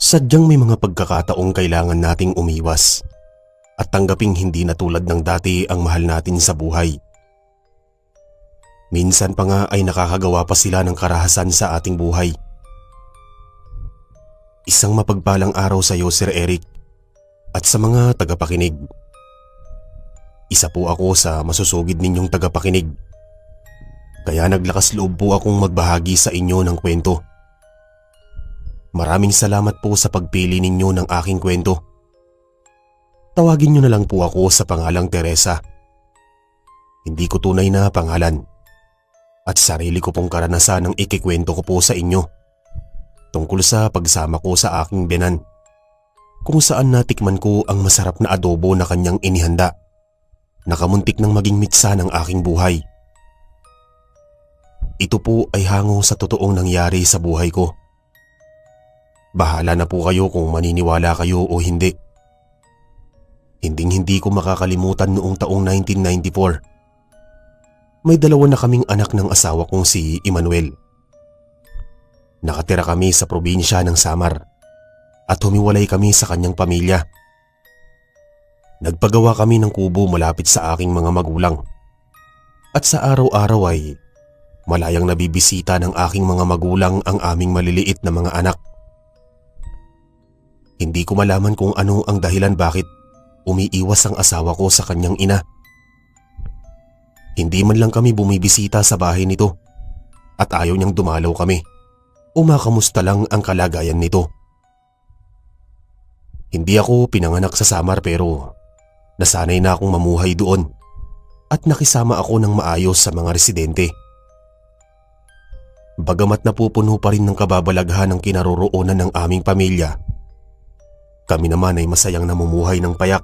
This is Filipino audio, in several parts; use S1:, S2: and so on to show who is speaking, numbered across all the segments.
S1: Sadyang may mga pagkakataong kailangan nating umiwas at tanggaping hindi na tulad ng dati ang mahal natin sa buhay. Minsan pa nga ay nakakagawa pa sila ng karahasan sa ating buhay. Isang mapagpalang araw sa iyo, Sir Eric, at sa mga tagapakinig. Isa po ako sa masusugid ninyong tagapakinig. Kaya naglakas loob po akong magbahagi sa inyo ng kwento. Maraming salamat po sa pagpili ninyo ng aking kwento. Tawagin niyo na lang po ako sa pangalang Teresa. Hindi ko tunay na pangalan. At sarili ko pong karanasan ang ikikwento ko po sa inyo tungkol sa pagsama ko sa aking biyenan, kung saan natikman ko ang masarap na adobo na kanyang inihanda, nakamuntik ng maging mitsa ng aking buhay. Ito po ay hango sa totoong nangyari sa buhay ko. Bahala na po kayo kung maniniwala kayo o hindi. Hinding-hindi ko makakalimutan noong taong 1994. May dalawa na kaming anak ng asawa kong si Emmanuel. Nakatira kami sa probinsya ng Samar at humiwalay kami sa kanyang pamilya. Nagpagawa kami ng kubo malapit sa aking mga magulang. At sa araw-araw ay malayang nabibisita ng aking mga magulang ang aming maliliit na mga anak. Hindi ko malaman kung ano ang dahilan bakit umiiwas ang asawa ko sa kanyang ina. Hindi man lang kami bumibisita sa bahay nito at ayaw niyang dumalaw kami. Umakamusta lang ang kalagayan nito. Hindi ako pinanganak sa Samar pero nasanay na akong mamuhay doon at nakisama ako ng maayos sa mga residente. Bagamat napupuno pa rin ng kababalaghan ng kinaroroonan ng aming pamilya, kami naman ay masayang namumuhay ng payak.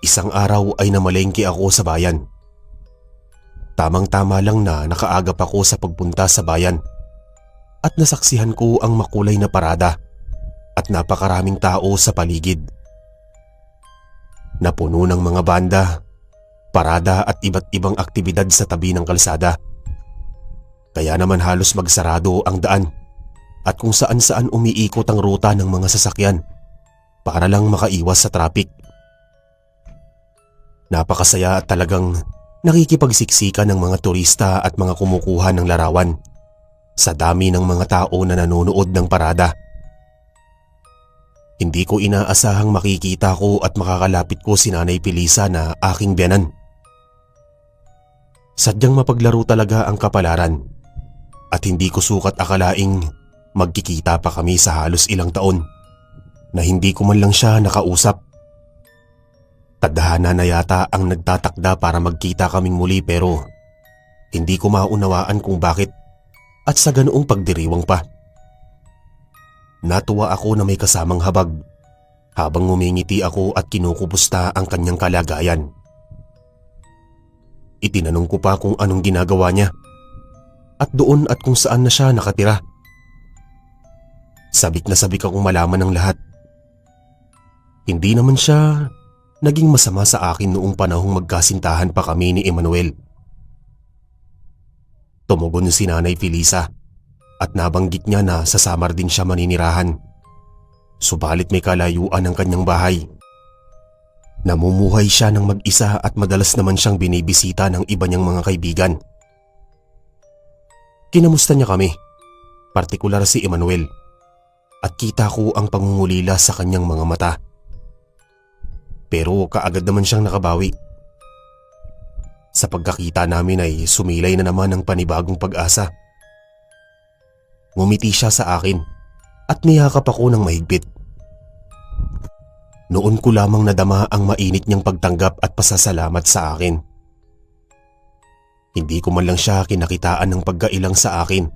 S1: Isang araw ay namalengke ako sa bayan. Tamang-tama lang na nakaagap ako sa pagpunta sa bayan at nasaksihan ko ang makulay na parada at napakaraming tao sa paligid. Napuno ng mga banda, parada at iba't ibang aktibidad sa tabi ng kalsada. Kaya naman halos magsarado ang daan at kung saan-saan umiikot ang ruta ng mga sasakyan para lang makaiwas sa trapik. Napakasaya at talagang nakikipagsiksikan ng mga turista at mga kumukuha ng larawan sa dami ng mga tao na nanonood ng parada. Hindi ko inaasahang makikita ko at makakalapit ko si Nanay Pilisa na aking biyenan. Sadyang mapaglaro talaga ang kapalaran at hindi ko sukat akalaing magkikita pa kami sa halos ilang taon na hindi ko man lang siya nakausap. Tadhana na yata ang nagtatakda para magkita kaming muli pero hindi ko maunawaan kung bakit at sa ganoong pagdiriwang pa. Natuwa ako na may kasamang habag habang ngumingiti ako at kinukumusta ang kanyang kalagayan. Itinanong ko pa kung anong ginagawa niya at doon at kung saan na siya nakatira. Sabik na sabik akong malaman ng lahat. Hindi naman siya naging masama sa akin noong panahong magkasintahan pa kami ni Emmanuel. Tumugon si Nanay Pilisa at nabanggit niya na sa Samar din siya maninirahan. Subalit may kalayuan ang kanyang bahay. Namumuhay siya ng mag-isa at madalas naman siyang binibisita ng iba niyang mga kaibigan. Kinamusta niya kami, partikular si Emmanuel, at kita ko ang pangungulila sa kanyang mga mata. Pero kaagad naman siyang nakabawi. Sa pagkakita namin ay sumilay na naman ang panibagong pag-asa. Ngumiti siya sa akin at niyakap ako ng mahigpit. Noon ko lamang nadama ang mainit niyang pagtanggap at pasasalamat sa akin. Hindi ko man lang siya kinakitaan ng pagkailang sa akin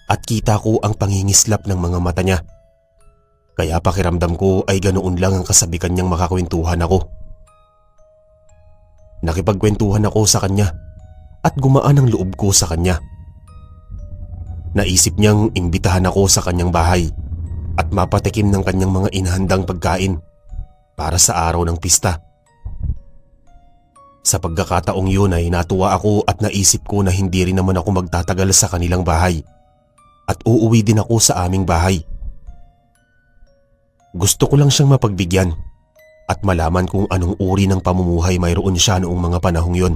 S1: at kita ko ang pangingislap ng mga mata niya. Kaya pakiramdam ko ay ganoon lang ang kasabikan niyang makakwentuhan ako. Nakipagkwentuhan ako sa kanya at gumaan ang loob ko sa kanya. Naisip niyang imbitahan ako sa kanyang bahay at mapatikim ng kanyang mga inahandang pagkain para sa araw ng pista. Sa pagkakataong yun ay natuwa ako at naisip ko na hindi rin naman ako magtatagal sa kanilang bahay at uuwi din ako sa aming bahay Gusto ko lang siyang mapagbigyan at malaman kung anong uri ng pamumuhay mayroon siya noong mga panahong yon.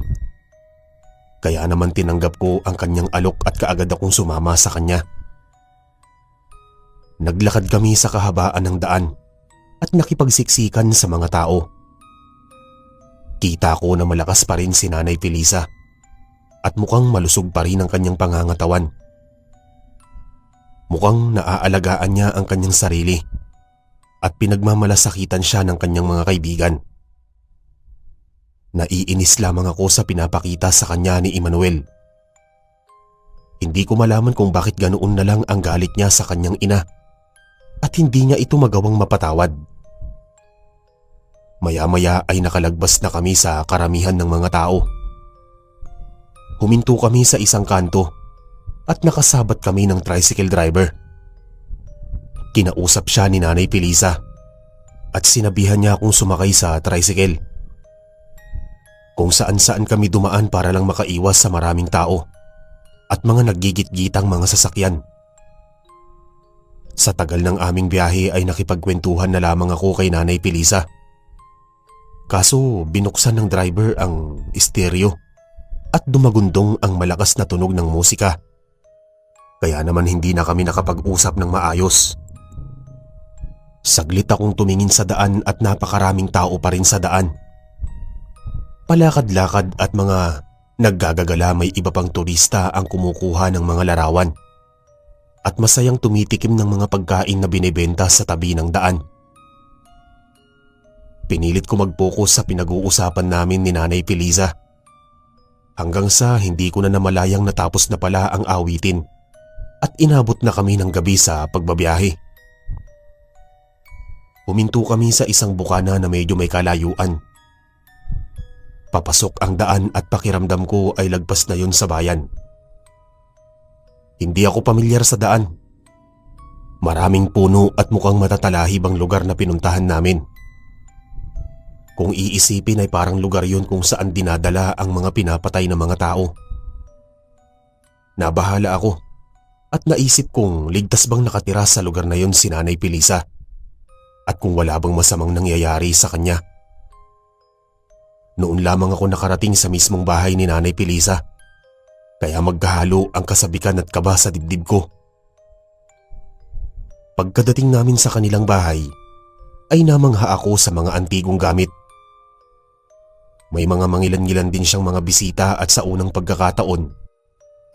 S1: Kaya naman tinanggap ko ang kanyang alok at kaagad akong sumama sa kanya. Naglakad kami sa kahabaan ng daan at nakipagsiksikan sa mga tao. Kita ko na malakas pa rin si Nanay Felisa at mukhang malusog pa rin ang kanyang pangangatawan. Mukhang naaalagaan niya ang kanyang sarili at pinagmamalasakitan siya ng kanyang mga kaibigan. Naiinis lamang ako sa pinapakita sa kanya ni Emmanuel. Hindi ko malaman kung bakit ganoon na lang ang galit niya sa kanyang ina at hindi niya ito magawang mapatawad. Maya-maya ay nakalagbas na kami sa karamihan ng mga tao. Huminto kami sa isang kanto at nakasabat kami ng tricycle driver. Kinausap siya ni Nanay Felisa at sinabihan niya akong sumakay sa tricycle. Kung saan-saan kami dumaan para lang makaiwas sa maraming tao at mga naggigit-gitang mga sasakyan. Sa tagal ng aming biyahe ay nakipagkwentuhan na lamang ako kay Nanay Felisa. Kaso binuksan ng driver ang stereo at dumagundong ang malakas na tunog ng musika. Kaya naman hindi na kami nakapag-usap ng maayos. Saglit akong tumingin sa daan at napakaraming tao pa rin sa daan. Palakad-lakad at mga naggagagala, may iba pang turista ang kumukuha ng mga larawan at masayang tumitikim ng mga pagkain na binebenta sa tabi ng daan. Pinilit ko mag-focus sa pinag-uusapan namin ni Nanay Felisa hanggang sa hindi ko na namalayang natapos na pala ang awitin at inabot na kami ng gabi sa pagbabiyahe. Huminto kami sa isang bukana na medyo may kalayuan. Papasok ang daan at pakiramdam ko ay lagpas na yon sa bayan. Hindi ako pamilyar sa daan. Maraming puno at mukhang matatalahib ang lugar na pinuntahan namin. Kung iisipin ay parang lugar yun kung saan dinadala ang mga pinapatay na mga tao. Nabahala ako at naisip kong ligtas bang nakatira sa lugar na yon si Nanay Felisa at kung wala bang masamang nangyayari sa kanya. Noon lamang ako nakarating sa mismong bahay ni Nanay Felisa kaya magkahalo ang kasabikan at kaba sa dibdib ko. Pagkadating namin sa kanilang bahay ay namangha ako sa mga antigong gamit. May mga mangilan-ngilan din siyang mga bisita at sa unang pagkakataon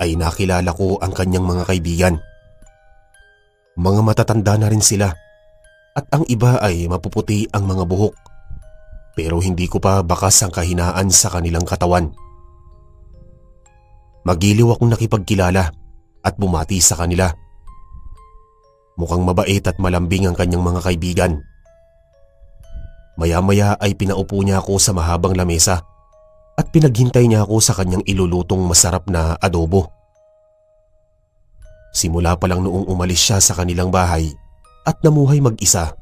S1: ay nakilala ko ang kanyang mga kaibigan. Mga matatanda na rin sila at ang iba ay mapuputi ang mga buhok pero hindi ko pa bakas ang kahinaan sa kanilang katawan. Magiliw akong nakipagkilala at bumati sa kanila. Mukhang mabait at malambing ang kanyang mga kaibigan. Maya-maya ay pinaupo niya ako sa mahabang lamesa at pinaghintay niya ako sa kanyang ilulutong masarap na adobo. Simula pa lang noong umalis siya sa kanilang bahay at namuhay mag-isa,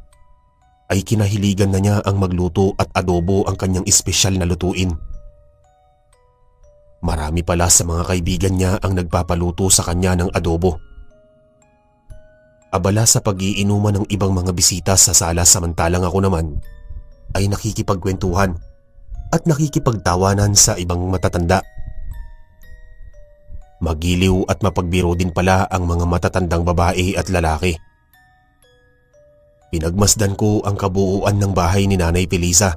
S1: ay kinahiligan na niya ang magluto at adobo ang kanyang espesyal na lutuin. Marami pala sa mga kaibigan niya ang nagpapaluto sa kanya ng adobo. Abala sa pag-iinuman ng ibang mga bisita sa sala samantalang ako naman ay nakikipagkwentuhan at nakikipagtawanan sa ibang matatanda. Magiliw at mapagbiro din pala ang mga matatandang babae at lalaki. Pinagmasdan ko ang kabuuan ng bahay ni Nanay Felisa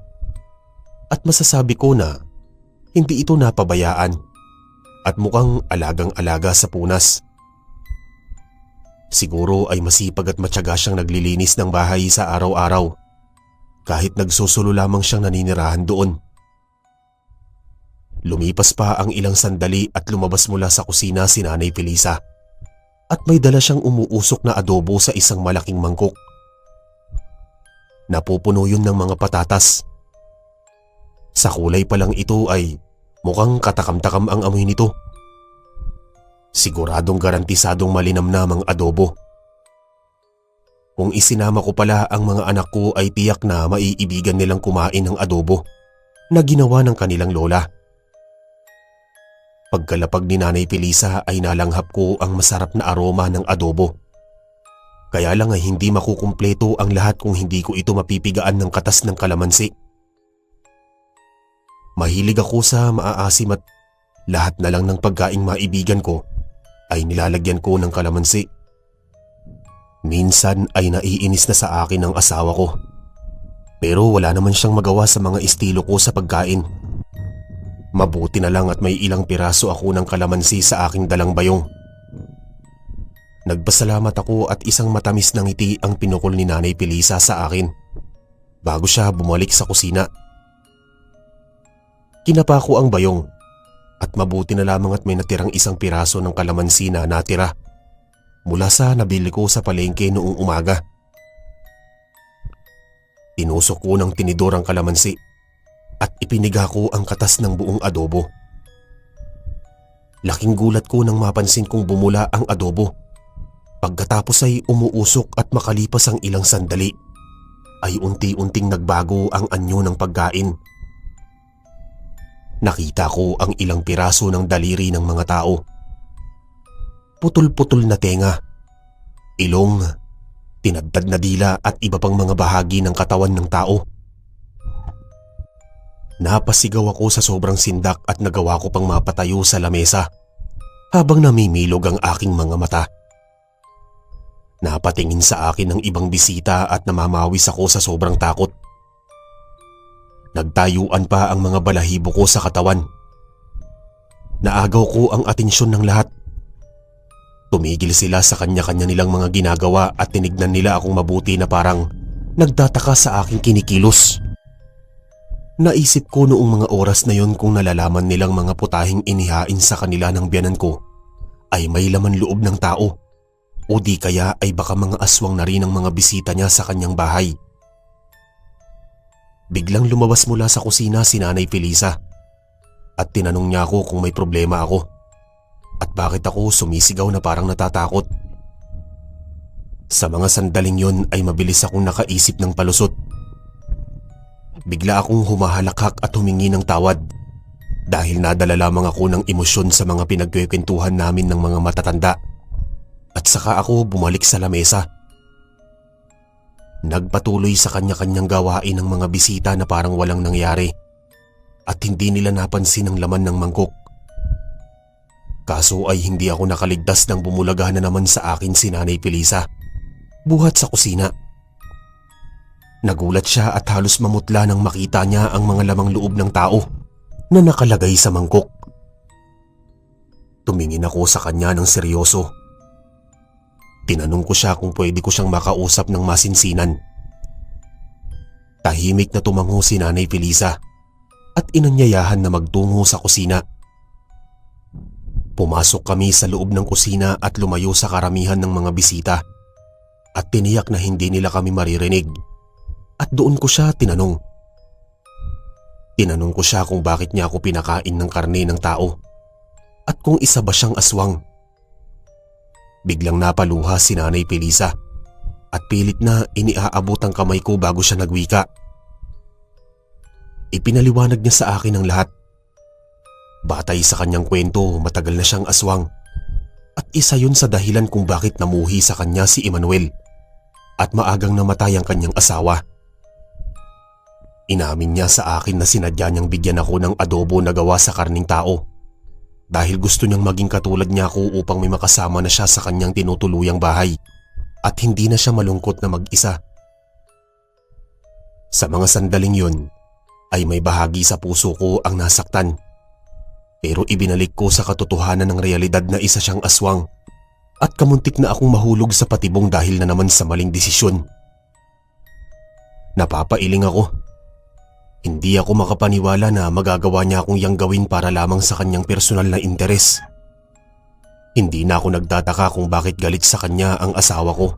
S1: at masasabi ko na hindi ito napabayaan at mukhang alagang-alaga sa punas. Siguro ay masipag at matyaga siyang naglilinis ng bahay sa araw-araw kahit nagsusulo lamang siyang naninirahan doon. Lumipas pa ang ilang sandali at lumabas mula sa kusina si Nanay Felisa at may dala siyang umuusok na adobo sa isang malaking mangkok. Napupuno yun ng mga patatas. Sa kulay pa lang ito ay mukhang katakam-takam ang amoy nito. Siguradong garantisadong malinamnam ang adobo. Kung isinama ko pala ang mga anak ko ay tiyak na maiibigan nilang kumain ng adobo na ginawa ng kanilang lola. Pagkalapag ni Nanay Felisa ay nalanghap ko ang masarap na aroma ng adobo. Kaya lang ay hindi makukumpleto ang lahat kung hindi ko ito mapipigaan ng katas ng kalamansi. Mahilig ako sa maaasim at lahat na lang ng pagkaing maibigan ko ay nilalagyan ko ng kalamansi. Minsan ay naiinis na sa akin ang asawa ko. Pero wala naman siyang magawa sa mga estilo ko sa pagkain. Mabuti na lang at may ilang piraso ako ng kalamansi sa aking dalang bayong. Nagpasalamat ako at isang matamis na ngiti ang pinukol ni Nanay Pilisa sa akin bago siya bumalik sa kusina. Kinapa ko ang bayong at mabuti na lamang at may natirang isang piraso ng kalamansi na natira mula sa nabili ko sa palengke noong umaga. Tinusok ko ng tinidor ang kalamansi at ipiniga ko ang katas ng buong adobo. Laking gulat ko nang mapansin kong bumula ang adobo. Pagkatapos ay umuusok at makalipas ang ilang sandali ay unti-unting nagbago ang anyo ng pagkain. Nakita ko ang ilang piraso ng daliri ng mga tao. Putol-putol na tenga, ilong, tinadtad na dila at iba pang mga bahagi ng katawan ng tao. Napasigaw ako sa sobrang sindak at nagawa ko pang mapatayo sa lamesa habang namimilog ang aking mga mata. Napatingin sa akin ng ibang bisita at namamawis ako sa sobrang takot. Nagtayuan pa ang mga balahibo ko sa katawan. Naagaw ko ang atensyon ng lahat. Tumigil sila sa kanya-kanya nilang mga ginagawa at tinignan nila akong mabuti na parang nagtataka sa aking kinikilos. Naisip ko noong mga oras na yon kung nalalaman nilang mga putahing inihain sa kanila ng biyanan ko ay may laman loob ng tao. O di kaya ay baka mga aswang na rin ang mga bisita niya sa kanyang bahay. Biglang lumabas mula sa kusina si Nanay Pilisa at tinanong niya ako kung may problema ako at bakit ako sumisigaw na parang natatakot. Sa mga sandaling yon ay mabilis akong nakaisip ng palusot. Bigla akong humahalakhak at humingi ng tawad dahil nadala lamang ako ng emosyon sa mga pinagkukwentuhan namin ng mga matatanda. At saka ako bumalik sa lamesa. Nagpatuloy sa kanya-kanyang gawain ng mga bisita na parang walang nangyari at hindi nila napansin ang laman ng mangkok. Kaso ay hindi ako nakaligtas nang bumulaga na naman sa akin si Nanay Pilisa, buhat sa kusina. Nagulat siya at halos mamutla nang makita niya ang mga lamang loob ng tao na nakalagay sa mangkok. Tumingin ako sa kanya ng seryoso. Tinanong ko siya kung pwede ko siyang makausap ng masinsinan. Tahimik na tumango si Nanay Pilisa at inanyayahan na magtungo sa kusina. Pumasok kami sa loob ng kusina at lumayo sa karamihan ng mga bisita at tiniyak na hindi nila kami maririnig. At doon ko siya tinanong. Tinanong ko siya kung bakit niya ako pinakain ng karne ng tao at kung isa ba siyang aswang. Biglang napaluha si Nanay Pilisa at pilit na iniaabot ang kamay ko bago siya nagwika. Ipinaliwanag niya sa akin ang lahat. Batay sa kanyang kwento, matagal na siyang aswang at isa yun sa dahilan kung bakit namuhi sa kanya si Emmanuel at maagang namatay ang kanyang asawa. Inamin niya sa akin na sinadya niyang bigyan ako ng adobo na gawa sa karning tao dahil gusto niyang maging katulad niya ako upang may makasama na siya sa kanyang tinutuluyang bahay at hindi na siya malungkot na mag-isa. Sa mga sandaling yun ay may bahagi sa puso ko ang nasaktan. Pero ibinalik ko sa katotohanan ng realidad na isa siyang aswang at kamuntik na akong mahulog sa patibong dahil na naman sa maling desisyon. Napapailing ako. Hindi ako makapaniwala na magagawa niya akong yang gawin para lamang sa kanyang personal na interes. Hindi na ako nagtataka kung bakit galit sa kanya ang asawa ko.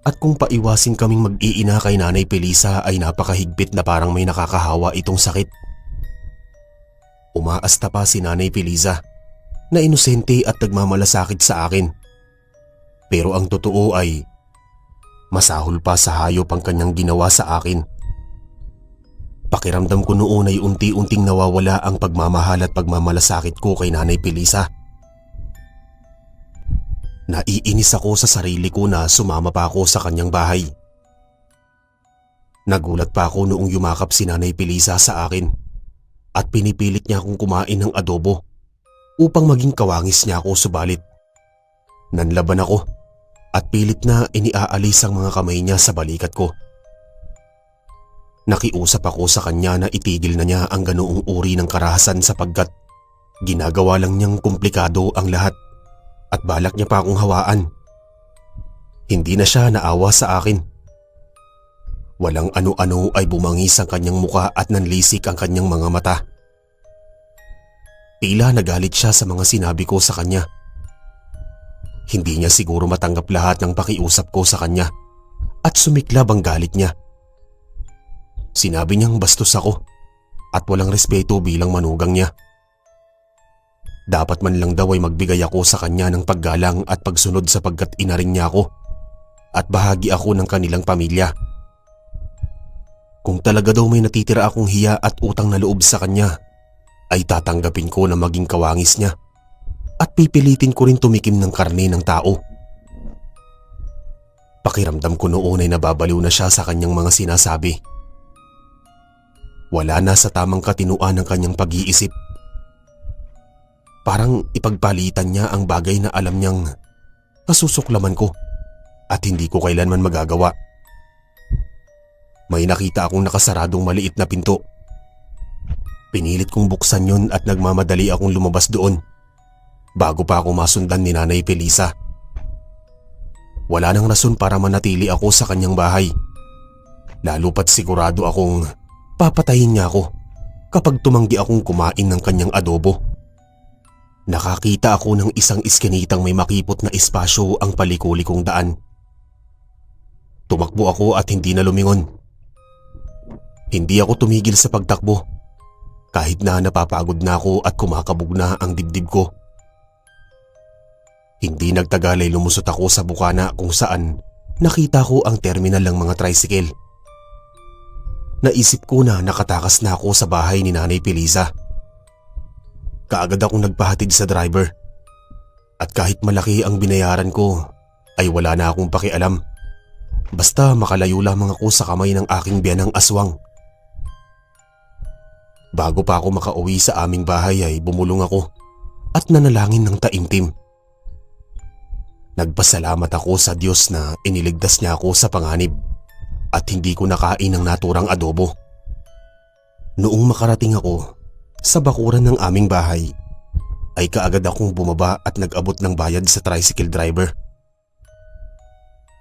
S1: At kung paiwasin kaming mag-iina kay Nanay Pilisa ay napakahigpit na parang may nakakahawa itong sakit. Umaasta pa si Nanay Pilisa na inosente at nagmamalasakit sa akin. Pero ang totoo ay masahol pa sa hayop ang kanyang ginawa sa akin. Pakiramdam ko noon ay unti-unting nawawala ang pagmamahal at pagmamalasakit ko kay Nanay Pilisa. Naiinis ako sa sarili ko na sumama pa ako sa kanyang bahay. Nagulat pa ako noong yumakap si Nanay Pilisa sa akin at pinipilit niya akong kumain ng adobo upang maging kawangis niya ako, subalit nanlaban ako at pilit na iniaalis ang mga kamay niya sa balikat ko. Nakiusap ako sa kanya na itigil na niya ang ganoong uri ng karahasan sapagkat ginagawa lang niyang komplikado ang lahat at balak niya pa akong hawaan. Hindi na siya naawa sa akin. Walang ano-ano ay bumangis ang kanyang muka at nanlisik ang kanyang mga mata. Tila nagalit siya sa mga sinabi ko sa kanya. Hindi niya siguro matanggap lahat ng pakiusap ko sa kanya at sumiklab ang galit niya. Sinabi niyang bastos ako at walang respeto bilang manugang niya. Dapat man lang daw ay magbigay ako sa kanya ng paggalang at pagsunod sapagkat inaring niya ako at bahagi ako ng kanilang pamilya. Kung talaga daw may natitira akong hiya at utang na loob sa kanya, ay tatanggapin ko na maging kawangis niya at pipilitin ko rin tumikim ng karne ng tao. Pakiramdam ko noon ay nababaliw na siya sa kanyang mga sinasabi. Wala na sa tamang katinuan ng kanyang pag-iisip. Parang ipagpalitan niya ang bagay na alam niyang kasusuklaman ko at hindi ko kailanman magagawa. May nakita akong nakasaradong maliit na pinto. Pinilit kong buksan yun at nagmamadali akong lumabas doon bago pa ako masundan ni Nanay Pilisa. Wala nang rason para manatili ako sa kanyang bahay. Lalo pat sigurado akong papatayin niya ako kapag tumanggi akong kumain ng kanyang adobo. Nakakita ako ng isang iskinitang may makipot na espasyo ang palikuli kong daan. Tumakbo ako at hindi na lumingon. Hindi ako tumigil sa pagtakbo kahit na napapagod na ako at kumakabog na ang dibdib ko. Hindi nagtagal ay lumusot ako sa bukana kung saan nakita ko ang terminal ng mga tricycle. Naisip ko na nakatakas na ako sa bahay ni Nanay Pilisa. Kaagad akong nagpahatid sa driver at kahit malaki ang binayaran ko ay wala na akong pakialam. Basta makalayo lamang ako sa kamay ng aking biyanang aswang. Bago pa ako makauwi sa aming bahay ay bumulong ako at nanalangin ng taimtim. Nagpasalamat ako sa Diyos na iniligtas niya ako sa panganib at hindi ko nakain ang naturang adobo. Noong makarating ako sa bakuran ng aming bahay ay kaagad akong bumaba at nag-abot ng bayad sa tricycle driver.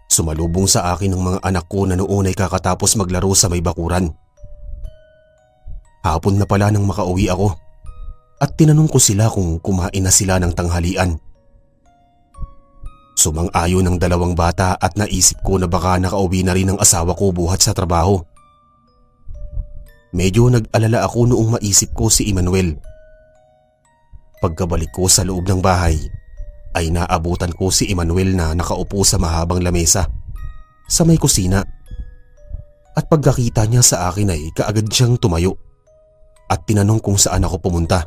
S1: Sumalubong sa akin ng mga anak ko na noon ay kakatapos maglaro sa may bakuran. Hapon na pala nang makauwi ako at tinanong ko sila kung kumain na sila ng tanghalian. Sumang-ayon ng dalawang bata at naisip ko na baka nakauwi na rin ang asawa ko buhat sa trabaho. Medyo nag-alala ako noong maisip ko si Emmanuel. Pagkabalik ko sa loob ng bahay ay naabutan ko si Emmanuel na nakaupo sa mahabang lamesa sa may kusina. At pagkakita niya sa akin ay kaagad siyang tumayo at tinanong kung saan ako pumunta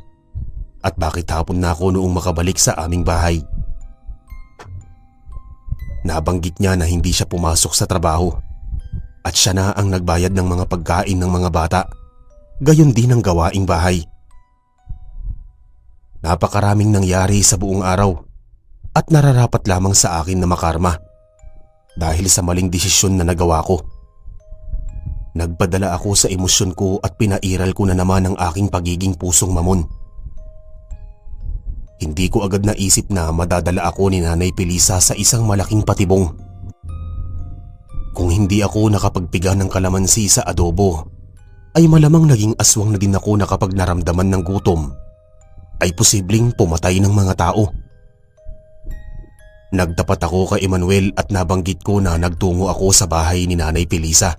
S1: at bakit hapon na ako noong makabalik sa aming bahay. Nabanggit niya na hindi siya pumasok sa trabaho at siya na ang nagbayad ng mga pagkain ng mga bata, gayon din ang gawaing bahay. Napakaraming nangyari sa buong araw at nararapat lamang sa akin na makarma dahil sa maling desisyon na nagawa ko. Nagpadala ako sa emosyon ko at pinairal ko na naman ang aking pagiging pusong mamon. Hindi ko agad naisip na madadala ako ni Nanay Pilisa sa isang malaking patibong. Kung hindi ako nakapagpiga ng kalamansi sa adobo, ay malamang naging aswang na din ako na kapag naramdaman ng gutom, ay posibleng pumatay ng mga tao. Nagtapat ako kay Emmanuel at nabanggit ko na nagtungo ako sa bahay ni Nanay Pilisa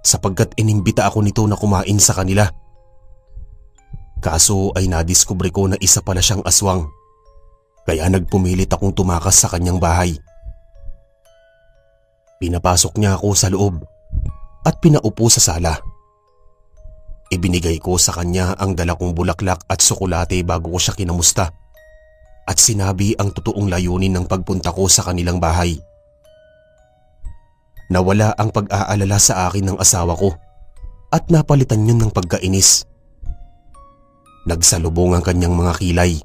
S1: sapagkat inimbita ako nito na kumain sa kanila. Kaso ay nadiskubre ko na isa pala siyang aswang, kaya nagpumilit akong tumakas sa kanyang bahay. Pinapasok niya ako sa loob at pinaupo sa sala. Ibinigay ko sa kanya ang dala kong bulaklak at tsokolate bago ko siya kinamusta at sinabi ang totoong layunin ng pagpunta ko sa kanilang bahay. Nawala ang pag-aalala sa akin ng asawa ko at napalitan yun ng pagkainis. Nagsalubong ang kanyang mga kilay.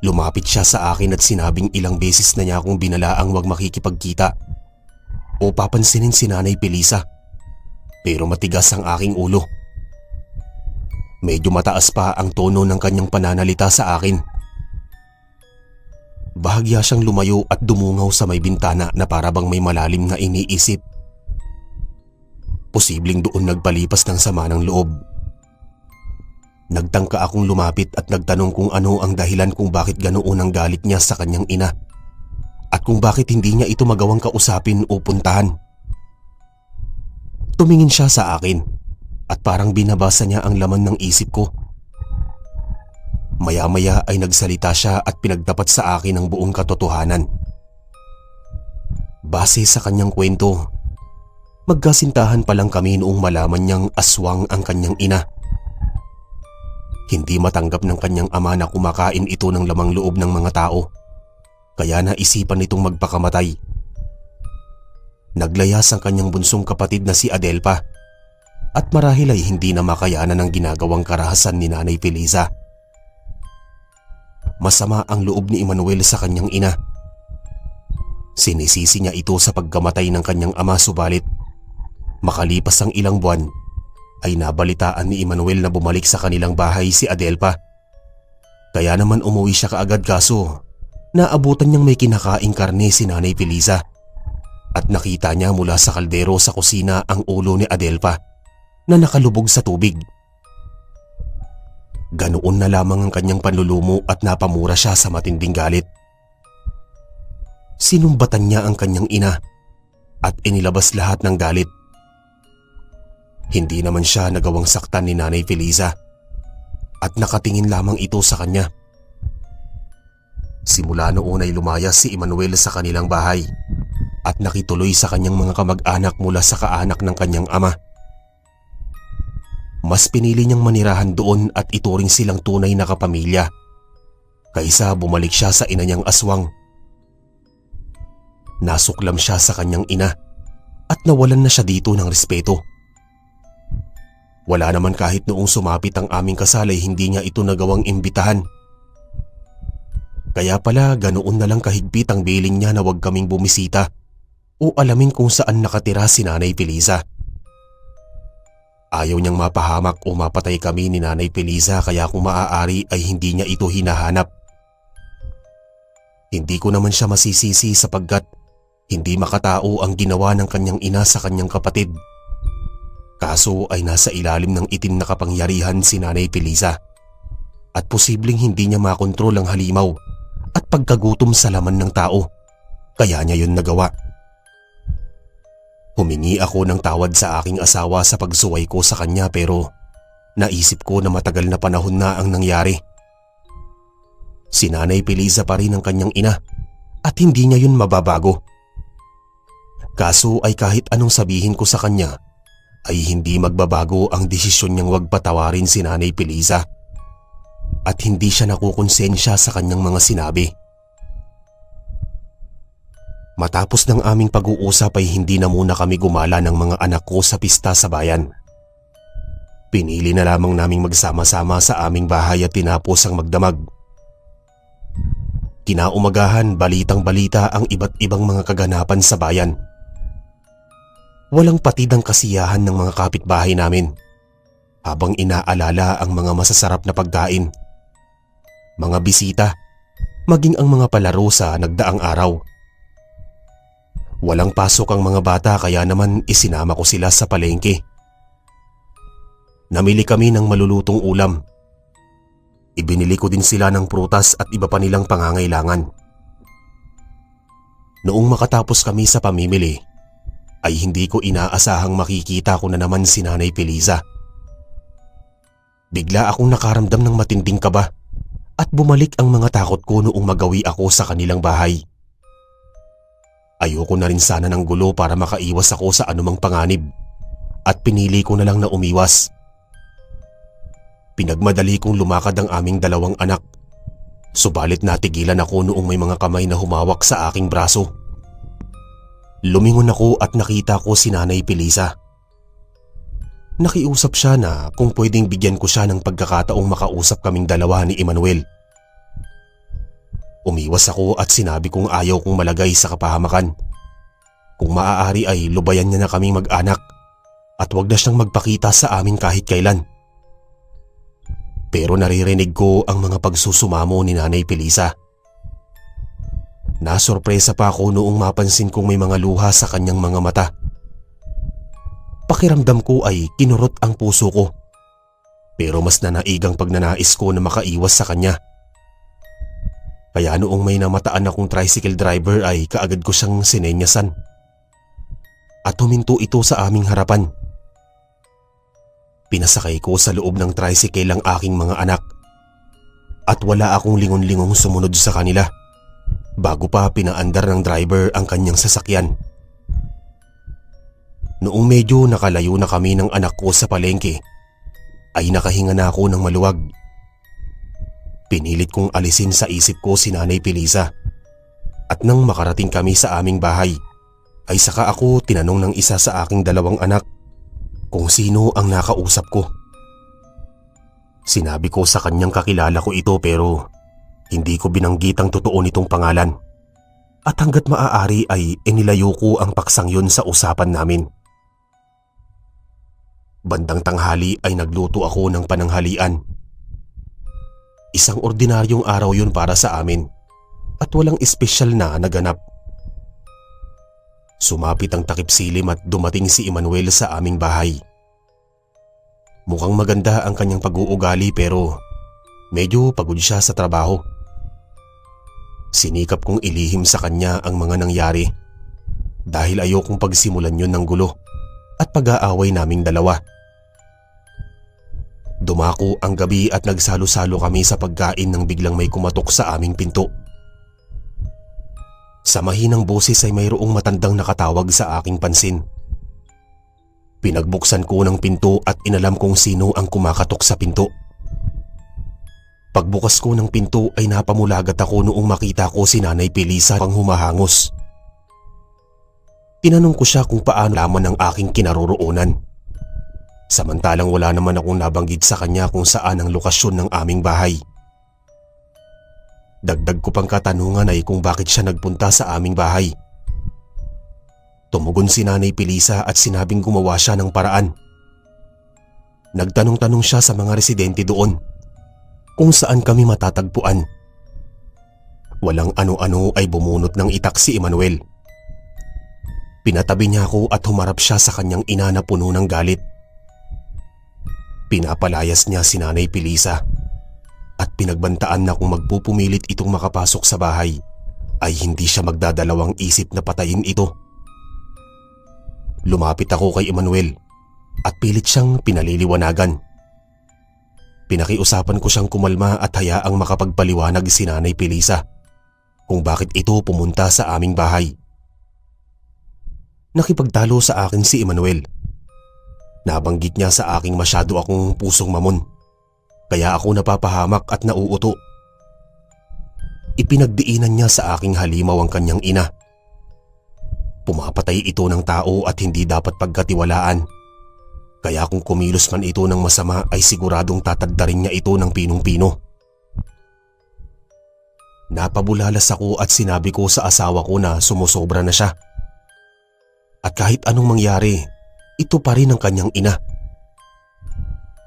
S1: Lumapit siya sa akin at sinabing ilang beses na niya akong binalaang wag makikipagkita o papansinin si Nanay Felisa, pero matigas ang aking ulo. Medyo mataas pa ang tono ng kanyang pananalita sa akin. Bahagya siyang lumayo at dumungaw sa may bintana na para bang may malalim na iniisip. Posibleng doon nagpalipas ng sama ng loob. Nagtangka akong lumapit at nagtanong kung ano ang dahilan kung bakit ganoon ang galit niya sa kanyang ina at kung bakit hindi niya ito magawang kausapin o puntahan. Tumingin siya sa akin at parang binabasa niya ang laman ng isip ko. Maya-maya ay nagsalita siya at pinagtapat sa akin ang buong katotohanan. Base sa kanyang kwento, magkasintahan pa lang kami noong malaman niyang aswang ang kanyang ina. Hindi matanggap ng kanyang ama na kumakain ito ng lamang loob ng mga tao, kaya naisipan nitong magpakamatay. Naglayas ang kanyang bunsong kapatid na si Adelpa at marahil ay hindi na makayanan ang ginagawang karahasan ni Nanay Felisa. Masama ang loob ni Emmanuel sa kanyang ina. Sinisisi niya ito sa pagkamatay ng kanyang ama, subalit makalipas ang ilang buwan ay nabalitaan ni Emmanuel na bumalik sa kanilang bahay si Adelpa. Kaya naman umuwi siya kaagad, kaso naabutan niyang may kinakaing karne si Nanay Felisa at nakita niya mula sa kaldero sa kusina ang ulo ni Adelpa na nakalubog sa tubig. Ganoon na lamang ang kanyang panlulumo at napamura siya sa matinding galit. Sinumbatan niya ang kanyang ina at inilabas lahat ng galit. Hindi naman siya nagawang saktan ni Nanay Felisa at nakatingin lamang ito sa kanya. Simula noon ay lumayas si Emmanuel sa kanilang bahay at nakituloy sa kanyang mga kamag-anak mula sa kaanak ng kanyang ama. Mas pinili niyang manirahan doon at ituring silang tunay na kapamilya kaysa bumalik siya sa ina niyang aswang. Nasuklam siya sa kanyang ina at nawalan na siya dito ng respeto. Wala naman kahit noong sumapit ang aming kasal ay hindi niya ito nagawang imbitahan. Kaya pala ganoon na lang kahigpit ang bilin niya na huwag kaming bumisita o alamin kung saan nakatira si Nanay Felisa. Ayaw niyang mapahamak o mapatay kami ni Nanay Felisa, kaya kung maaari ay hindi niya ito hinahanap. Hindi ko naman siya masisisi sapagkat hindi makatao ang ginawa ng kanyang ina sa kanyang kapatid. Kaso ay nasa ilalim ng itim na kapangyarihan si Nanay Felisa at posibleng hindi niya makontrol ang halimaw at pagkagutom sa laman ng tao, kaya niya yun nagawa. Humingi ako ng tawad sa aking asawa sa pagsuway ko sa kanya, pero naisip ko na matagal na panahon na ang nangyari. Si Nanay Felisa pa rin ang kanyang ina at hindi niya yun mababago. Kaso ay kahit anong sabihin ko sa kanya ay hindi magbabago ang desisyon niyang wag patawarin si Nanay Felisa at hindi siya nakukonsensya sa kanyang mga sinabi. Matapos ng aming pag-uusap ay hindi na muna kami gumala ng mga anak ko sa pista sa bayan. Pinili na lamang naming magsama-sama sa aming bahay at tinapos ang magdamag. Kinaumagahan, balitang-balita ang iba't ibang mga kaganapan sa bayan. Walang patid ang kasiyahan ng mga kapitbahay namin habang inaalala ang mga masasarap na pagkain, mga bisita, maging ang mga palaro sa nagdaang araw. Walang pasok ang mga bata, kaya naman isinama ko sila sa palengke. Namili kami ng malulutong ulam. Ibinili ko din sila ng prutas at iba pa nilang pangangailangan. Noong makatapos kami sa pamimili, ay hindi ko inaasahang makikita ko na naman si Nanay Felisa. Bigla akong nakaramdam ng matinding kaba at bumalik ang mga takot ko noong magawi ako sa kanilang bahay. Ayoko na rin sana ng gulo para makaiwas ako sa anumang panganib at pinili ko na lang na umiwas. Pinagmadali kong lumakad ang aming dalawang anak Subalit natigilan ako noong may mga kamay na humawak sa aking braso. Lumingon ako at nakita ko si Nanay Pilisa. Nakiusap siya na kung pwedeng bigyan ko siya ng pagkakataong makausap kaming dalawa ni Emmanuel. Umiwas ako at sinabi kong ayaw kong malagay sa kapahamakan. Kung maaari ay lubayan niya na kaming mag-anak at wag na siyang magpakita sa amin kahit kailan. Pero naririnig ko ang mga pagsusumamo ni Nanay Pilisa. Nasorpresa pa ako noong mapansin kong may mga luha sa kanyang mga mata. Pakiramdam ko ay kinurot ang puso ko. Pero mas nanaigang pagnanais ko na makaiwas sa kanya. Kaya noong may namataan akong tricycle driver ay kaagad ko siyang sinenyasan. At huminto ito sa aming harapan. Pinasakay ko sa loob ng tricycle ang aking mga anak. At wala akong lingon-lingong sumunod sa kanila bago pa pinaandar ng driver ang kanyang sasakyan. Noong medyo nakalayo na kami ng anak ko sa palengke, ay nakahinga na ako ng maluwag. Pinilit kong alisin sa isip ko si Nanay Pilisa. At nang makarating kami sa aming bahay, ay saka ako tinanong ng isa sa aking dalawang anak kung sino ang nakausap ko. Sinabi ko sa kanyang kakilala ko ito pero hindi ko binanggit ang totoo nitong pangalan. At hanggat maaari ay inilayo ko ang paksang yun sa usapan namin. Bandang tanghali ay nagluto ako ng pananghalian. Isang ordinaryong araw yun para sa amin at walang espesyal na naganap. Sumapit ang takip silim at dumating si Emmanuel sa aming bahay. Mukhang maganda ang kanyang pag-uugali pero medyo pagod siya sa trabaho. Sinikap kong ilihim sa kanya ang mga nangyari dahil ayokong pagsimulan yun ng gulo at pag-aaway naming dalawa. Dumako ang gabi at nagsalo-salo kami sa pagkain nang biglang may kumatok sa aming pinto. Sa mahinang boses ay mayroong matandang nakatawag sa aking pansin. Pinagbuksan ko ng pinto at inalam kung sino ang kumakatok sa pinto. Pagbukas ko ng pinto ay napamulagat ako noong makita ko si Nanay Pilisa pang humahangos. Tinanong ko siya kung paano laman ang aking kinaroroonan. Samantalang wala naman akong nabanggit sa kanya kung saan ang lokasyon ng aming bahay. Dagdag ko pang katanungan ay kung bakit siya nagpunta sa aming bahay. Tumugon si Nanay Pilisa at sinabing gumawa siya ng paraan. Nagtanong-tanong siya sa mga residente doon kung saan kami matatagpuan. Walang ano-ano ay bumunot ng itak si Emmanuel. Pinatabi niya ako at humarap siya sa kanyang ina na puno ng galit. Pinapalayas niya si Nanay Pilisa at pinagbantaan na kung magpupumilit itong makapasok sa bahay ay hindi siya magdadalawang isip na patayin ito. Lumapit ako kay Emmanuel at pilit siyang pinaliliwanagan. Pinakiusapan ko siyang kumalma at hayaang makapagpaliwanag si Nanay Pilisa kung bakit ito pumunta sa aming bahay. Nakipagtalo sa akin si Emmanuel. Nabanggit niya sa aking masyado akong pusong mamon, kaya ako napapahamak at nauuto. Ipinagdiinan niya sa aking halimaw ang kanyang ina. Pumapatay ito ng tao at hindi dapat pagkatiwalaan. Kaya kung kumilos man ito ng masama ay siguradong tatagdarin niya ito ng pinong-pino. Napabulalas ako at sinabi ko sa asawa ko na sumusobra na siya. At kahit anong mangyari, ito pa rin ang kanyang ina.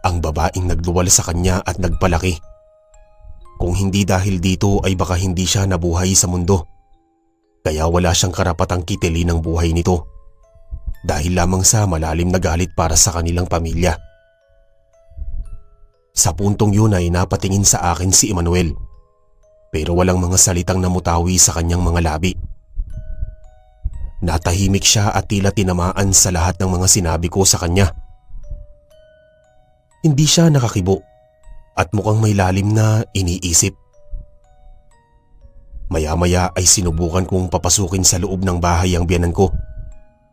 S1: Ang babaeng nagluwal sa kanya at nagpalaki. Kung hindi dahil dito ay baka hindi siya nabuhay sa mundo. Kaya wala siyang karapatang kitilin ng buhay nito. Dahil lamang sa malalim na galit para sa kanilang pamilya. Sa puntong yun ay napatingin sa akin si Emmanuel. Pero walang mga salitang namutawi sa kanyang mga labi. Natahimik siya at tila tinamaan sa lahat ng mga sinabi ko sa kanya. Hindi siya nakakibo at mukhang may lalim na iniisip. Maya-maya ay sinubukan kong papasukin sa loob ng bahay ang biyanan ko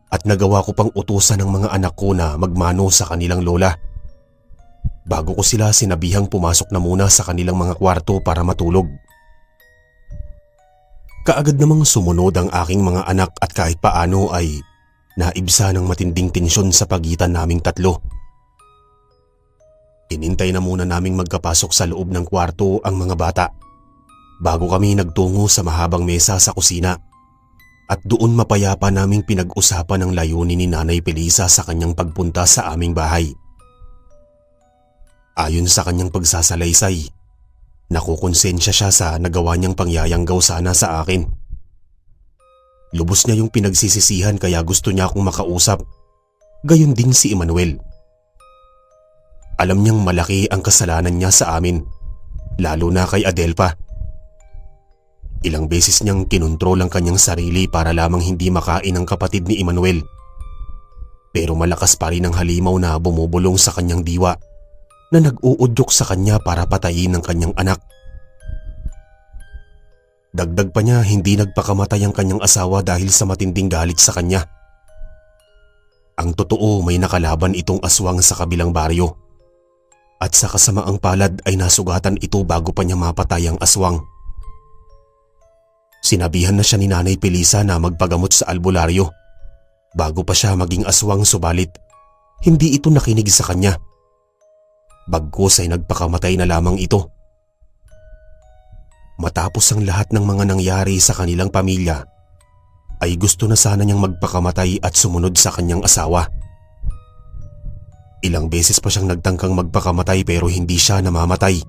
S1: at nagawa ko pang utusan ng mga anak ko na magmano sa kanilang lola. Bago ko sila sinabihang pumasok na muna sa kanilang mga kwarto para matulog Kaagad namang sumunod ang aking mga anak at kahit paano ay naibsa ng matinding tensyon sa pagitan naming tatlo. Inintay na muna naming magkapasok sa loob ng kwarto ang mga bata bago kami nagtungo sa mahabang mesa sa kusina at doon mapayapa naming pinag-usapan ang layunin ni Nanay Felisa sa kanyang pagpunta sa aming bahay. Ayon sa kanyang pagsasalaysay, nakukonsensya siya sa nagawa niyang pangyayanggaw sana sa akin. Lubos niya yung pinagsisisihan kaya gusto niya akong makausap, gayon din si Emmanuel. Alam niyang malaki ang kasalanan niya sa amin, lalo na kay Adelpa. Ilang beses niyang kinontrol ang kanyang sarili para lamang hindi makain ang kapatid ni Emmanuel. Pero malakas pa rin ang halimaw na bumubulong sa kanyang diwa na nag-uudyok sa kanya para patayin ang kanyang anak. Dagdag pa niya, hindi nagpakamatay ang kanyang asawa dahil sa matinding galit sa kanya. Ang totoo, may nakalaban itong aswang sa kabilang baryo. At sa kasamaang palad ay nasugatan ito bago pa niya mapatay ang aswang. Sinabihan na siya ni Nanay Felisa na magpagamot sa albularyo bago pa siya maging aswang, subalit hindi ito nakinig sa kanya. Bagkus ay nagpakamatay na lamang ito. Matapos ang lahat ng mga nangyari sa kanilang pamilya, ay gusto na sana niyang magpakamatay at sumunod sa kanyang asawa. Ilang beses pa siyang nagtangkang magpakamatay pero hindi siya namamatay.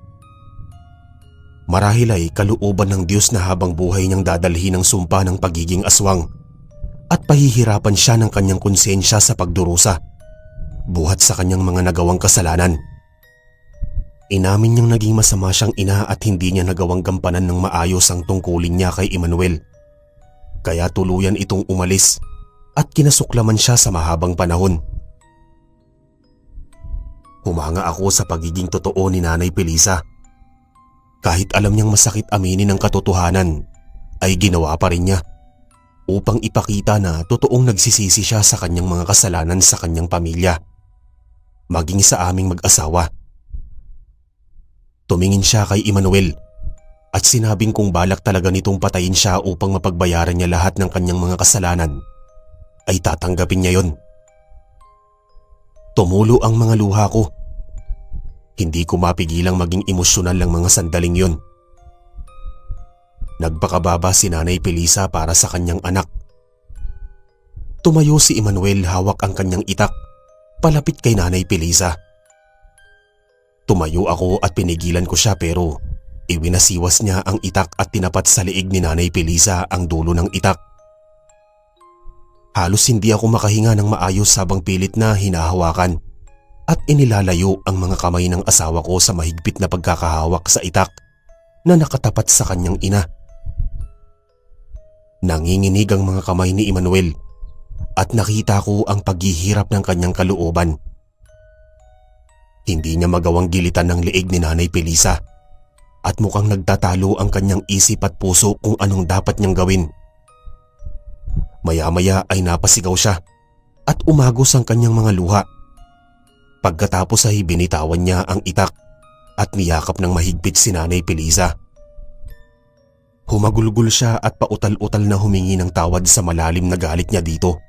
S1: Marahil ay kalooban ng Diyos na habang buhay niyang dadalhin ang sumpa ng pagiging aswang at pahihirapan siya ng kanyang konsensya sa pagdurusa, buhat sa kanyang mga nagawang kasalanan. Inamin niyang naging masama siyang ina at hindi niya nagawang gampanan ng maayos ang tungkulin niya kay Emmanuel. Kaya tuluyan itong umalis at kinasuklaman siya sa mahabang panahon. Humanga ako sa pagiging totoo ni Nanay Felisa. Kahit alam niyang masakit aminin ang katotohanan, ay ginawa pa rin niya upang ipakita na totoong nagsisisi siya sa kanyang mga kasalanan sa kanyang pamilya, maging sa aming mag-asawa. Tumingin siya kay Emmanuel at sinabing kung balak talaga nitong patayin siya upang mapagbayaran niya lahat ng kanyang mga kasalanan, ay tatanggapin niya yon. Tumulo ang mga luha ko. Hindi ko mapigilang maging emosyonal ang mga sandaling yon. Nagpakababa si Nanay Felisa para sa kanyang anak. Tumayo si Emmanuel, hawak ang kanyang itak, palapit kay Nanay Felisa. Tumayo ako at pinigilan ko siya pero iwinasiwas niya ang itak at tinapat sa liig ni Nanay Felisa ang dulo ng itak. Halos hindi ako makahinga ng maayos habang pilit na hinahawakan at inilalayo ang mga kamay ng asawa ko sa mahigpit na pagkakahawak sa itak na nakatapat sa kanyang ina. Nanginginig ang mga kamay ni Emmanuel at nakita ko ang paghihirap ng kanyang kalooban. Hindi niya magawang gilitan ng liig ni Nanay Felisa at mukhang nagtatalo ang kanyang isip at puso kung anong dapat niyang gawin. Maya-maya ay napasigaw siya at umagos ang kanyang mga luha. Pagkatapos ay binitawan niya ang itak at niyakap ng mahigpit si Nanay Felisa. Humagulgol siya at pautal-utal na humingi ng tawad sa malalim na galit niya dito.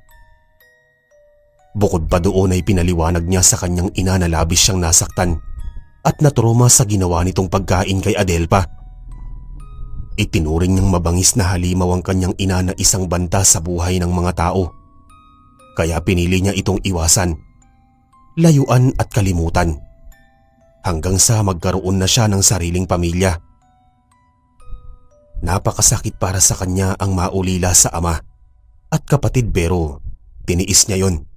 S1: Bukod pa doon ay pinaliwanag niya sa kanyang ina na labis siyang nasaktan at natroma sa ginawa nitong pagkain kay Adelpa. Itinuring niyang mabangis na halimaw ang kanyang ina na isang banta sa buhay ng mga tao. Kaya pinili niya itong iwasan, layuan at kalimutan. Hanggang sa magkaroon na siya ng sariling pamilya. Napakasakit para sa kanya ang maulila sa ama at kapatid pero tiniis niya yon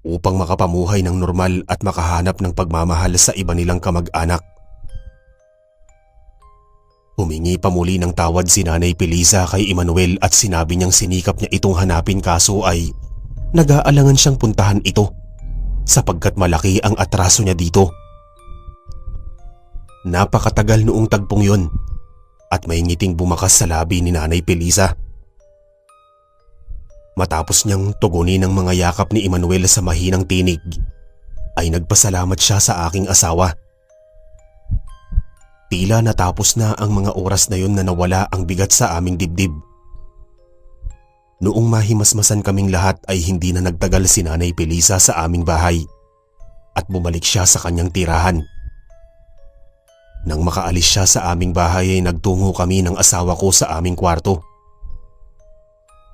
S1: upang makapamuhay ng normal at makahanap ng pagmamahal sa iba nilang kamag-anak. Humingi pa muli ng tawad si Nanay Felisa kay Emmanuel at sinabi niyang sinikap niya itong hanapin kaso ay nag-aalangan siyang puntahan ito sapagkat malaki ang atraso niya dito. Napakatagal noong tagpong yon at may ngiting bumakas sa labi ni Nanay Felisa. Matapos niyang tugunin ang mga yakap ni Emmanuel sa mahinang tinig, ay nagpasalamat siya sa aking asawa. Tila natapos na ang mga oras na yon na nawala ang bigat sa aming dibdib Noong mahimasmasan kaming lahat ay hindi na nagtagal si Nanay Felisa sa aming bahay at bumalik siya sa kanyang tirahan. Nang makaalis siya sa aming bahay ay nagtungo kami ng asawa ko sa aming kwarto.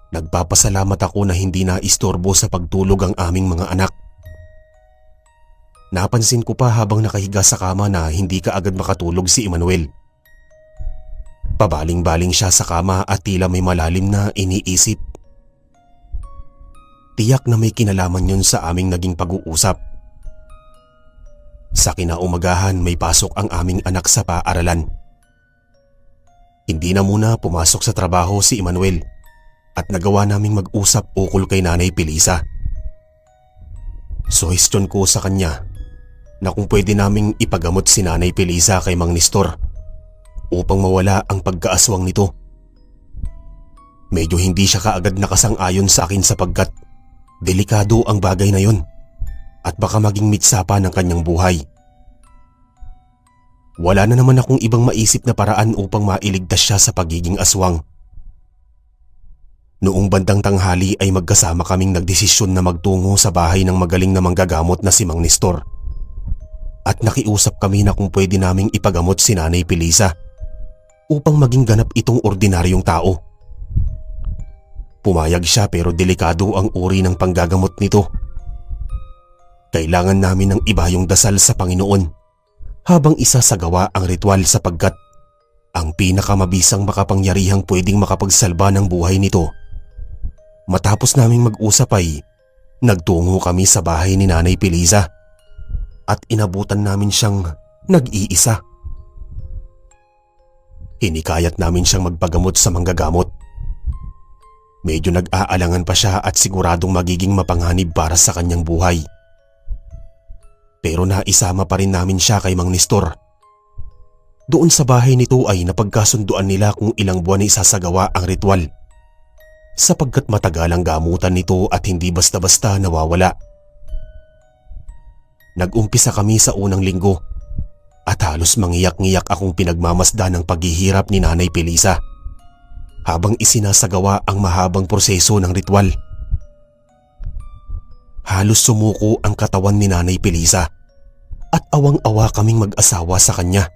S1: Nagpapasalamat ako na hindi na istorbo sa pagtulog ang aming mga anak. Napansin ko pa habang nakahiga sa kama na hindi kaagad makatulog si Emmanuel. Pabaling-baling siya sa kama at tila may malalim na iniisip. Tiyak na may kinalaman yun sa aming naging pag-uusap. Sa kinaumagahan may pasok ang aming anak sa paaralan. Hindi na muna pumasok sa trabaho si Emmanuel at nagawa naming mag-usap ukol kay Nanay Felisa. Suhestyon ko sa kanya na kung pwede naming ipagamot si Nanay Felisa kay Mang Nestor upang mawala ang pagkaaswang nito. Medyo hindi siya kaagad nakasang-ayon sa akin sapagkat delikado ang bagay na yon at baka maging mitsapa ng kanyang buhay. Wala na naman akong ibang maisip na paraan upang mailigtas siya sa pagiging aswang. Noong bandang tanghali ay magkasama kaming nagdesisyon na magtungo sa bahay ng magaling na manggagamot na si Mang Nestor. At nakiusap kami na kung pwede naming ipagamot si Nanay Felisa upang maging ganap itong ordinaryong tao. Pumayag siya pero delikado ang uri ng panggagamot nito. Kailangan namin ng iba yung dasal sa Panginoon habang isasagawa ang ritual sapagkat ang pinakamabisang makapangyarihang pwedeng makapagsalba ng buhay nito. Matapos naming mag-usap ay nagtungo kami sa bahay ni Nanay Felisa at inabutan namin siyang nag-iisa. Hinikayat namin siyang magpagamot sa manggagamot. Medyo nag-aalangan pa siya at siguradong magiging mapanganib para sa kanyang buhay. Pero naisama pa rin namin siya kay Mang Nestor. Doon sa bahay nito ay napagkasunduan nila kung ilang buwan isasagawa ang ritual sapagkat matagal ang gamutan nito at hindi basta-basta nawawala. Nag-umpisa kami sa unang linggo at halos mangiyak-ngiyak akong pinagmamasdan ng paghihirap ni Nanay Felisa habang isinasagawa ang mahabang proseso ng ritual. Halos sumuko ang katawan ni Nanay Felisa at awang-awa kaming mag-asawa sa kanya.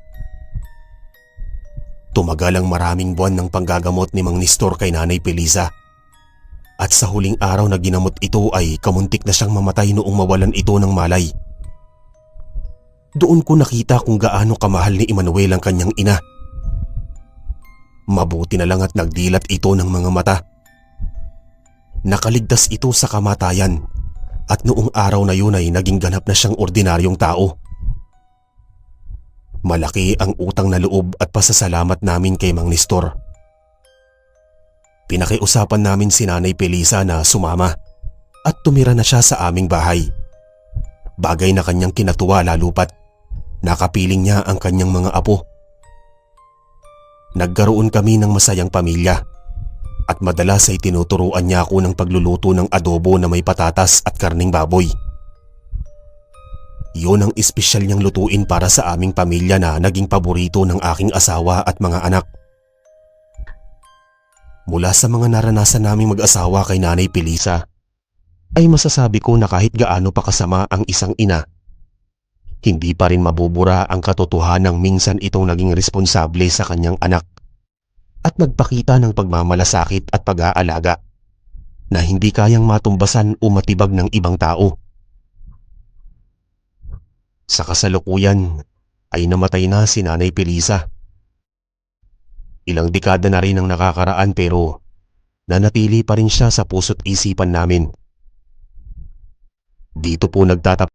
S1: Tumagal ang maraming buwan ng panggagamot ni Mang Nestor kay Nanay Felisa at sa huling araw na ginamot ito ay kamuntik na siyang mamatay noong mawalan ito ng malay. Doon ko nakita kung gaano kamahal ni Emmanuel ang kanyang ina. Mabuti na lang at nagdilat ito ng mga mata. Nakaligtas ito sa kamatayan at noong araw na yun ay naging ganap na siyang ordinaryong tao. Malaki ang utang na loob at pasasalamat namin kay Mang Nestor. Pinakiusapan namin si Nanay Felisa na sumama at tumira na siya sa aming bahay. Bagay na kanyang kinatuwa lalo pat nakapiling niya ang kanyang mga apo. Nagkaroon kami ng masayang pamilya at madalas ay tinuturuan niya ako ng pagluluto ng adobo na may patatas at karning baboy. Yun ang espesyal niyang lutuin para sa aming pamilya na naging paborito ng aking asawa at mga anak. Mula sa mga naranasan naming mag-asawa kay Nanay Felisa, ay masasabi ko na kahit gaano pa kasama ang isang ina, hindi pa rin mabubura ang katotohanang minsan itong naging responsable sa kanyang anak at nagpakita ng pagmamalasakit at pag-aalaga na hindi kayang matumbasan o matibag ng ibang tao. Sa kasalukuyan ay namatay na si Nanay Felisa. Ilang dekada na rin ang nakakaraan pero nanatili pa rin siya sa puso't isipan namin. Dito po nagtatapos